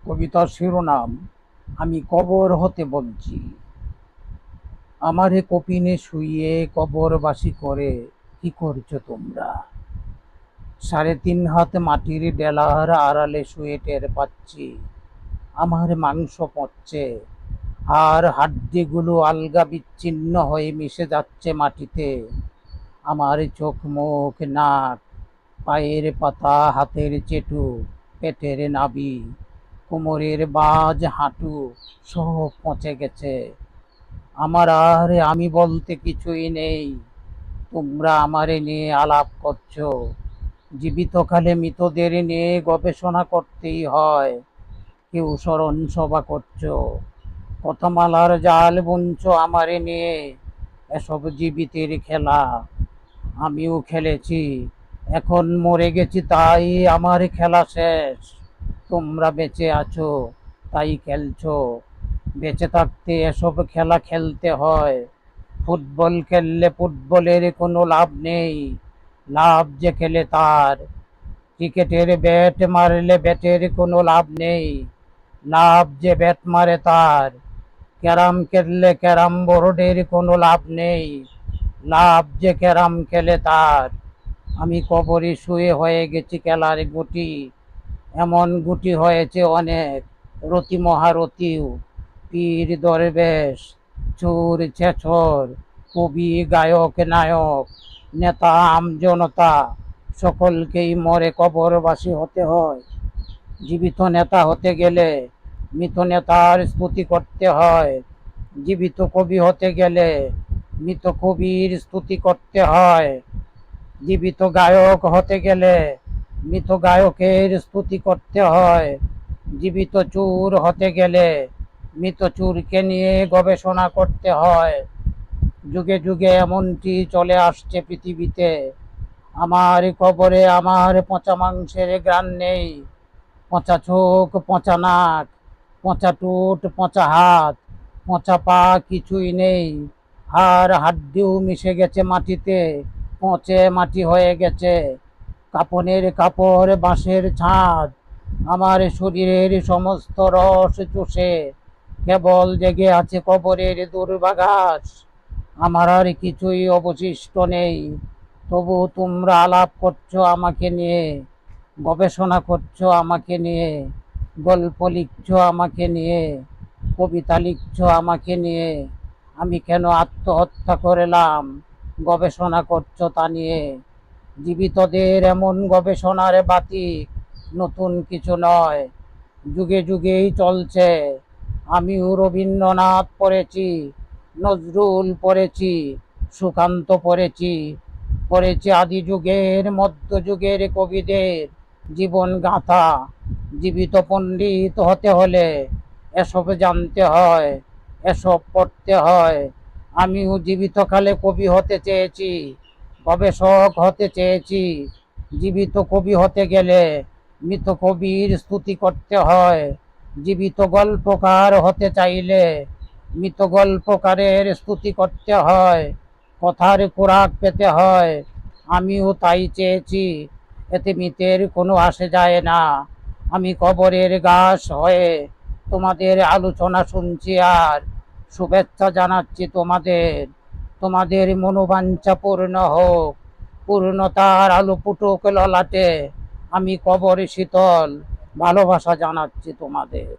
কবিতার শিরোনাম আমি কবর হতে বলছি। আমারে কপিনে শুইয়ে কবরবাসী করে কি করছো তোমরা? 3.5 হাত মাটির ডেলার আড়ালে শুয়ে টের পাচ্ছি আমার মাংস পচছে, আর হাড্ডিগুলো আলগা বিচ্ছিন্ন হয়ে মিশে যাচ্ছে মাটিতে। আমার চোখ, মুখ, নাক, পায়ের পাতা, হাতের চেটু, পেটের নাভি, কোমরের বাজ, হাঁটু সব পচে গেছে। আমার আর আমি বলতে কিছুই নেই। তোমরা আমারে নিয়ে আলাপ করছো। জীবিতকালে মৃতদের নিয়ে গবেষণা করতেই হয়। কেউ স্মরণ সভা করছো, কথামালার জাল বুনছো আমারে নিয়ে। এসব জীবিতের খেলা আমিও খেলেছি, এখন মরে গেছি তাই আমার খেলা শেষ। তোমরা বেঁচে আছো তাই খেলছো। বেঁচে থাকতে এসব খেলা খেলতে হয়। ফুটবল খেললে ফুটবলের কোনো লাভ নেই, লাভ যে খেলে তার। ক্রিকেটের ব্যাট মারলে ব্যাটের কোনো লাভ নেই, লাভ যে ব্যাট মারে তার। ক্যারাম খেললে ক্যারাম বোর্ডের কোনো লাভ নেই, লাভ যে ক্যারাম খেলে তার। আমি কবরে শুয়ে হয়ে গেছি খেলার গুটি, এমন গুটি হয়েছে অনেক। রতি মহারথীও, পীর দরবেশ, চোর ছেচর, কবি গায়ক নায়ক, নেতা আমজনতা, সকলকেই মরে কবরবাসী হতে হয়। জীবিত নেতা হতে গেলে মৃত নেতার স্তুতি করতে হয়। জীবিত কবি হতে গেলে মৃত কবির স্তুতি করতে হয়। জীবিত গায়ক হতে গেলে মৃত গায়কের স্তুতি করতে হয়। জীবিত চোর হতে গেলে মৃত চোরকে নিয়ে গবেষণা করতে হয়। যুগে যুগে এমনটি চলে আসছে পৃথিবীতে। আমার কবরে আমার পচা মাংসের ঘ্রাণ নেই। পচা চোখ, পচা নাক, পচা ঠোঁট, পচা হাত, পচা পা কিছুই নেই। হাড় হাড্ডিও মিশে গেছে মাটিতে, পচে মাটি হয়ে গেছে। কাপনের কাপড় বাঁশের ছাদ আমার শরীরের সমস্ত রস চুষে কেবল জেগে আছে কবরের দুর্বাঘাস। আমার আর কিছুই অবশিষ্ট নেই। তবু তোমরা আলাপ করছো আমাকে নিয়ে, গবেষণা করছো আমাকে নিয়ে, গল্প লিখছো আমাকে নিয়ে, কবিতা লিখছো আমাকে নিয়ে। আমি কেন আত্মহত্যা করলাম গবেষণা করছো তা নিয়ে। জীবিতদের এমন গবেষণার বাতি নতুন কিছু নয়, যুগে যুগেই চলছে। আমিও রবীন্দ্রনাথ পড়েছি, নজরুল পড়েছি, সুকান্ত পড়েছি, পড়েছি আদি যুগের মধ্যযুগের কবিদের জীবন গাথা। জীবিত পণ্ডিত হতে হলে এসব জানতে হয়, এসব পড়তে হয়। আমিও জীবিতকালে কবি হতে চেয়েছি, গবেষক হতে চেয়েছি। জীবিত কবি হতে গেলে মৃত কবির স্তুতি করতে হয়। জীবিত গল্পকার হতে চাইলে মৃত গল্পকারের স্তুতি করতে হয়। কথার খোরাক পেতে হয়। আমিও তাই চেয়েছি, এতে মৃতের কোনো আসে যায় না। আমি কবরের ঘাস হয়ে তোমাদের আলোচনা শুনছি আর শুভেচ্ছা জানাচ্ছি তোমাদের। তোমাদের মনোবাঞ্ছা পূর্ণ হোক, পূর্ণতার আলো ফুটুক ললাটে। আমি কবরে শীতল ভালোবাসা জানাচ্ছি তোমাদের।